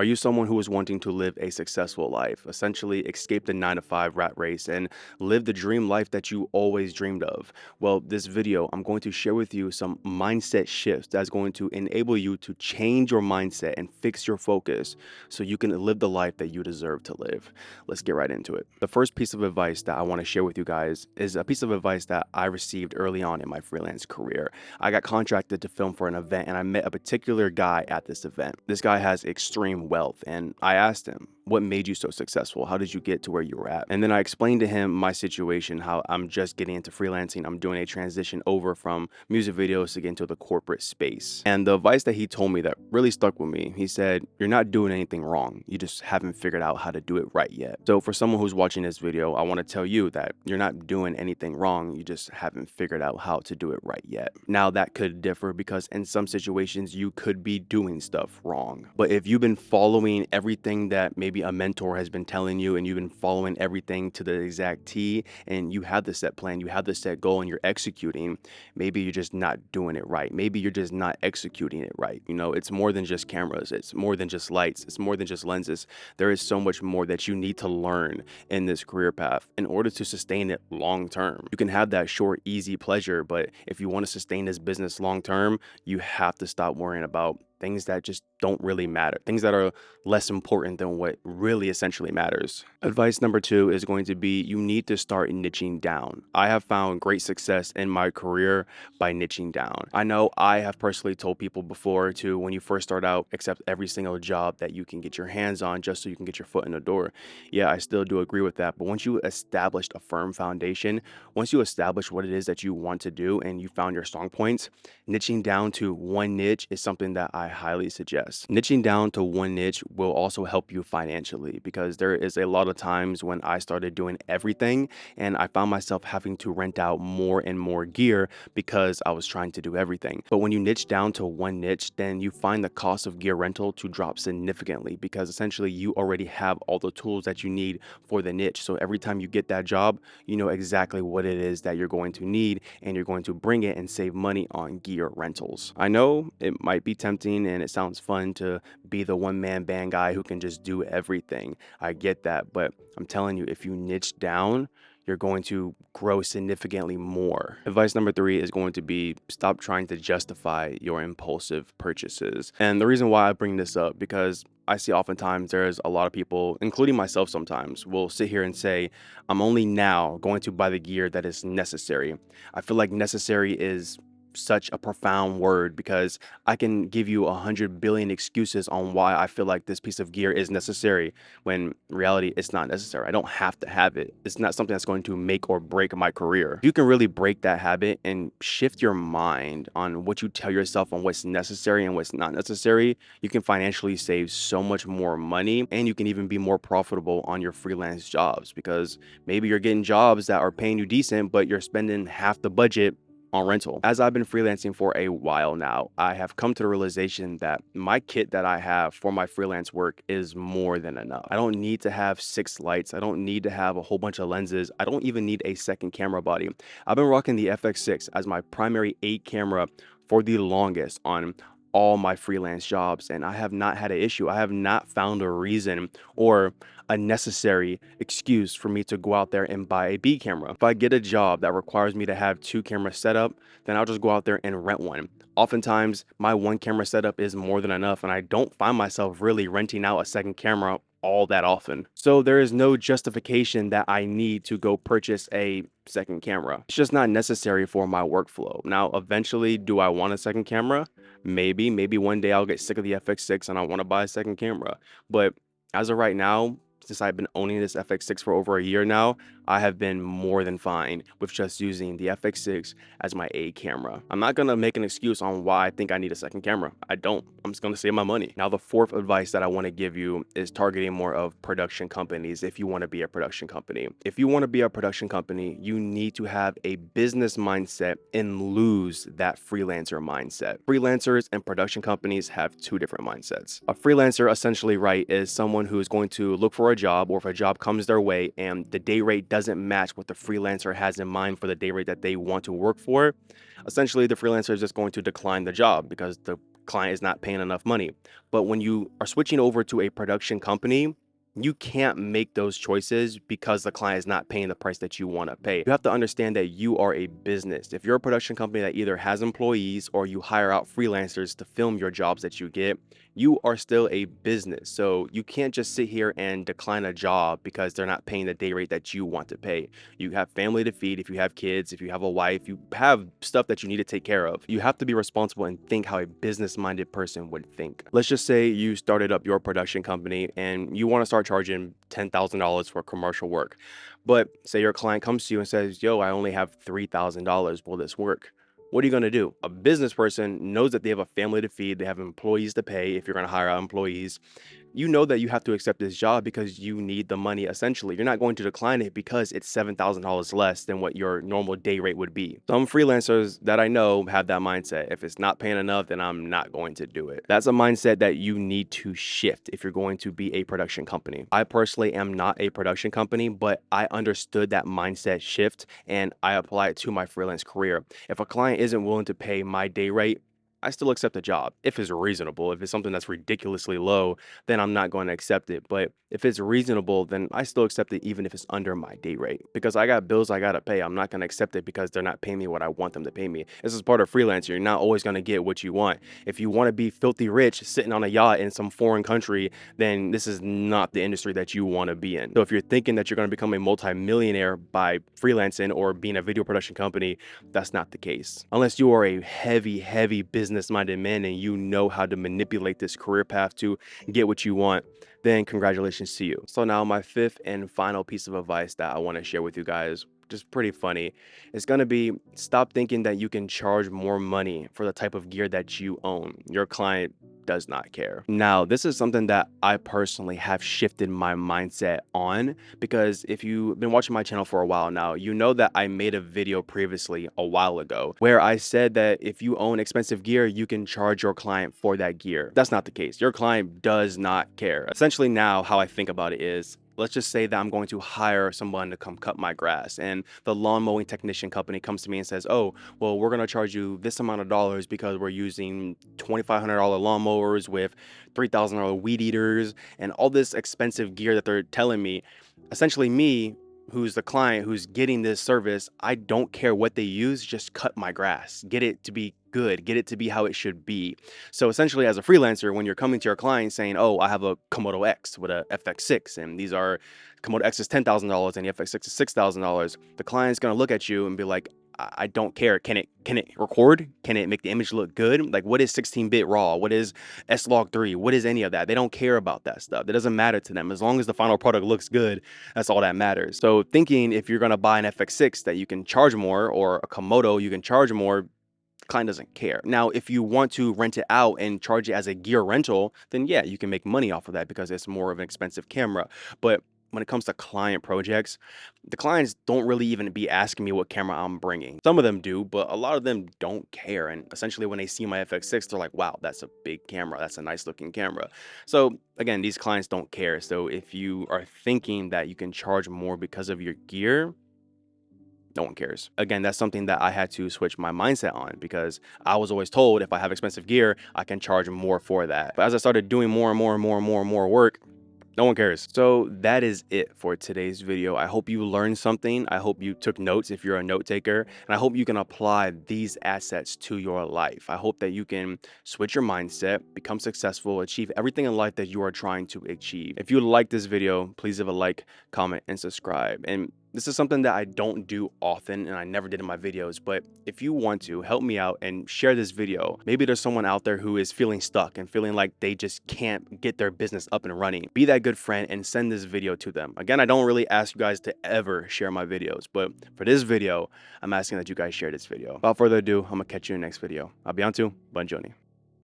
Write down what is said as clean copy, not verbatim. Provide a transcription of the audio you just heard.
Are you someone who is wanting to live a successful life, essentially escape the 9 to 5 rat race and live the dream life that you always dreamed of? Well, this video, I'm going to share with you some mindset shifts that's going to enable you to change your mindset and fix your focus so you can live the life that you deserve to live. Let's get right into it. The first piece of advice that I want to share with you guys is a piece of advice that I received early on in my freelance career. I got contracted to film for an event and I met a particular guy at this event. This guy has extreme wealth and I asked him, what made you so successful? How did you get to where you were at? And then I explained to him my situation, how I'm just getting into freelancing. I'm doing a transition over from music videos to get into the corporate space. And the advice that he told me that really stuck with me, he said, you're not doing anything wrong. You just haven't figured out how to do it right yet. So for someone who's watching this video, I want to tell you that you're not doing anything wrong. You just haven't figured out how to do it right yet. Now that could differ because in some situations you could be doing stuff wrong. But if you've been following everything that maybe a mentor has been telling you and you've been following everything to the exact T and you have the set plan, you have the set goal and you're executing, maybe you're just not doing it right. Maybe you're just not executing it right. You know, it's more than just cameras. It's more than just lights. It's more than just lenses. There is so much more that you need to learn in this career path in order to sustain it long term. You can have that short, easy pleasure, but if you want to sustain this business long term, you have to stop worrying about things that just don't really matter, things that are less important than what really essentially matters. Advice number 2 is going to be you need to start niching down. I have found great success in my career by niching down. I know I have personally told people before to, when you first start out, accept every single job that you can get your hands on just so you can get your foot in the door. Yeah, I still do agree with that. But once you established a firm foundation, once you establish what it is that you want to do and you found your strong points, niching down to one niche is something that I highly suggest. Niching down to one niche will also help you financially because there is a lot of times when I started doing everything and I found myself having to rent out more and more gear because I was trying to do everything. But when you niche down to one niche, then you find the cost of gear rental to drop significantly because essentially you already have all the tools that you need for the niche. So every time you get that job, you know exactly what it is that you're going to need and you're going to bring it and save money on gear rentals. I know it might be tempting and it sounds fun to be the one-man band guy who can just do everything. I get that, but I'm telling you, if you niche down, you're going to grow significantly more. Advice number 3 is going to be stop trying to justify your impulsive purchases. And the reason why I bring this up, because I see oftentimes there's a lot of people, including myself sometimes, will sit here and say, I'm only now going to buy the gear that is necessary. I feel like necessary is such a profound word because I can give you 100 billion excuses on why I feel like this piece of gear is necessary when in reality it's not necessary. I don't have to have it. It's not something that's going to make or break my career. You can really break that habit and shift your mind on what you tell yourself on what's necessary and what's not necessary. You can financially save so much more money and you can even be more profitable on your freelance jobs because maybe you're getting jobs that are paying you decent, but you're spending half the budget on rental. As I've been freelancing for a while now, I have come to the realization that my kit that I have for my freelance work is more than enough. I don't need to have 6 lights. I don't need to have a whole bunch of lenses. I don't even need a second camera body. I've been rocking the FX6 as my primary 8 camera for the longest on all my freelance jobs and I have not had an issue. I have not found a reason or a necessary excuse for me to go out there and buy a B camera. If I get a job that requires me to have 2 cameras set up, then I'll just go out there and rent one. Oftentimes, my 1 camera setup is more than enough and I don't find myself really renting out a second camera all that often. So there is no justification that I need to go purchase a second camera. It's just not necessary for my workflow. Now, eventually, do I want a second camera? Maybe one day I'll get sick of the FX6 and I want to buy a second camera. But as of right now, since I've been owning this FX6 for over a year now, I have been more than fine with just using the FX6 as my A camera. I'm not gonna make an excuse on why I think I need a second camera. I don't. I'm just gonna save my money. Now, the fourth advice that I want to give you is targeting more of production companies if you want to be a production company. If you want to be a production company, you need to have a business mindset and lose that freelancer mindset. Freelancers and production companies have 2 different mindsets. A freelancer, essentially, right, is someone who is going to look for a job, or if a job comes their way and the day rate doesn't match what the freelancer has in mind for the day rate that they want to work for, essentially the freelancer is just going to decline the job because the client is not paying enough money. But when you are switching over to a production company, you can't make those choices because the client is not paying the price that you want to pay. You have to understand that you are a business. If you're a production company that either has employees or you hire out freelancers to film your jobs that you get, you are still a business. So you can't just sit here and decline a job because they're not paying the day rate that you want to pay. You have family to feed. If you have kids, if you have a wife, you have stuff that you need to take care of. You have to be responsible and think how a business-minded person would think. Let's just say you started up your production company and you want to start charging $10,000 for commercial work. But say your client comes to you and says, yo, I only have $3,000. Will this work? What are you going to do? A business person knows that they have a family to feed, they have employees to pay if you're going to hire out employees. You know that you have to accept this job because you need the money essentially. You're not going to decline it because it's $7,000 less than what your normal day rate would be. Some freelancers that I know have that mindset. If it's not paying enough, then I'm not going to do it. That's a mindset that you need to shift if you're going to be a production company. I personally am not a production company, but I understood that mindset shift and I apply it to my freelance career. If a client isn't willing to pay my day rate, I still accept the job if it's reasonable. If it's something that's ridiculously low, then I'm not going to accept it. But if it's reasonable, then I still accept it even if it's under my day rate because I got bills I got to pay. I'm not going to accept it because they're not paying me what I want them to pay me. This is part of freelancer. You're not always going to get what you want. If you want to be filthy rich sitting on a yacht in some foreign country, then this is not the industry that you want to be in. So if you're thinking that you're going to become a multi-millionaire by freelancing or being a video production company, that's not the case. Unless you are a heavy business-minded man and you know how to manipulate this career path to get what you want, then congratulations to you. So now my fifth and final piece of advice that I want to share with you guys, just pretty funny, it's going to be stop thinking that you can charge more money for the type of gear that you own. Your client does not care. Now, this is something that I personally have shifted my mindset on because if you've been watching my channel for a while now, you know that I made a video previously a while ago where I said that if you own expensive gear, you can charge your client for that gear. That's not the case. Your client does not care. Essentially now, how I think about it is, let's just say that I'm going to hire someone to come cut my grass and the lawn mowing technician company comes to me and says, oh, well, we're going to charge you this amount of dollars because we're using $2,500 lawnmowers with $3,000 weed eaters and all this expensive gear that they're telling me. Essentially me, who's the client who's getting this service, I don't care what they use, just cut my grass, get it to be good, get it to be how it should be. So essentially as a freelancer, when you're coming to your client saying, oh, I have a Komodo X with a FX6 and these are Komodo X is $10,000 and the FX6 is $6,000, the client's going to look at you and be like, I don't care. Can it record? Can it make the image look good? Like what is 16-bit RAW? What is S-Log3? What is any of that? They don't care about that stuff. That doesn't matter to them. As long as the final product looks good, that's all that matters. So thinking if you're going to buy an FX6 that you can charge more or a Komodo you can charge more, client doesn't care. Now, if you want to rent it out and charge it as a gear rental, then yeah, you can make money off of that because it's more of an expensive camera. But when it comes to client projects, the clients don't really even be asking me what camera I'm bringing. Some of them do, but a lot of them don't care. And essentially when they see my FX6, they're like, wow, that's a big camera. That's a nice looking camera. So again, these clients don't care. So if you are thinking that you can charge more because of your gear, no one cares. Again, that's something that I had to switch my mindset on because I was always told if I have expensive gear, I can charge more for that. But as I started doing more and more work, no one cares. So that is it for today's video. I hope you learned something. I hope you took notes if you're a note taker. And I hope you can apply these assets to your life. I hope that you can switch your mindset, become successful, achieve everything in life that you are trying to achieve. If you like this video, please leave a like, comment, and subscribe. And this is something that I don't do often and I never did in my videos, but if you want to help me out and share this video, maybe there's someone out there who is feeling stuck and feeling like they just can't get their business up and running. Be that good friend and send this video to them. Again, I don't really ask you guys to ever share my videos, but for this video, I'm asking that you guys share this video. Without further ado, I'm gonna catch you in the next video. Abiantu, Banjoni.